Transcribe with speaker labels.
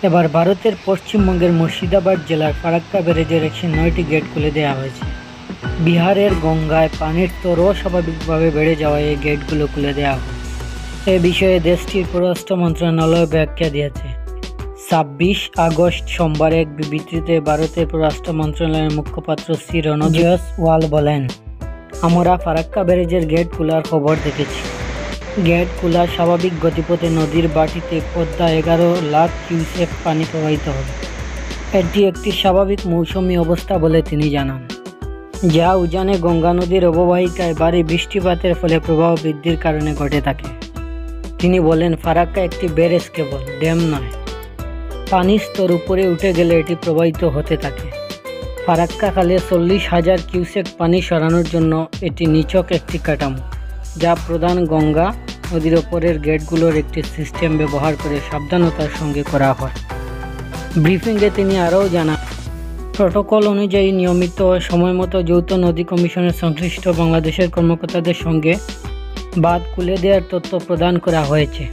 Speaker 1: এবার ভারতের পশ্চিমবঙ্গের মুর্শিদাবাদ জেলার ফারাক্কা ব্যারেজের 109টি গেট খুলে দেওয়া হয়েছে। বিহারের গঙ্গায় পানির স্তর অস্বাভাবিকভাবে বেড়ে যাওয়ায় এই গেটগুলো খুলে দেওয়া হয়। এ বিষয়ে দেশটির পররাষ্ট্র মন্ত্রণালয় ব্যাখ্যা দিয়েছে। 26 আগস্ট সোমবার এক বিবৃতিতে ভারতের পররাষ্ট্র মন্ত্রণালয়ের মুখপাত্র শ্রী রণধর জয়সওয়াল বলেন, আমরা ফারাক্কা ব্যারেজের গেট খোলার খবর দেখেছি। গেট খোলার স্বাভাবিক গতিপথে নদীর বাটিতে পদ্মা 11 লাখ কিউসেক পানি প্রবাহিত হবে। এটি একটি স্বাভাবিক মৌসুমী অবস্থা বলে তিনি জানান, যা উজানে গঙ্গা নদীর অববাহিকায় ভারী বৃষ্টিপাতের ফলে প্রবাহ বৃদ্ধির কারণে ঘটে থাকে। তিনি বলেন, ফারাক্কা একটি ব্যারেজ, কেবল ড্যাম নয়। পানির স্তর উপরে উঠে গেলে এটি প্রবাহিত হতে থাকে। ফারাক্কা খালে 40,000 কিউসেক পানি সরানোর জন্য এটি নিছক একটি কাঠামো, যা প্রধান গঙ্গা নদীর ওপরের গেটগুলোর একটি সিস্টেম ব্যবহার করে সাবধানতার সঙ্গে করা হয়। ব্রিফিংয়ে তিনি আরও জানান, প্রোটোকল অনুযায়ী নিয়মিত ও সময়মতো যৌথ নদী কমিশনের সংশ্লিষ্ট বাংলাদেশের কর্মকর্তাদের সঙ্গে বাঁধ খুলে দেওয়ার তথ্য প্রদান করা হয়েছে।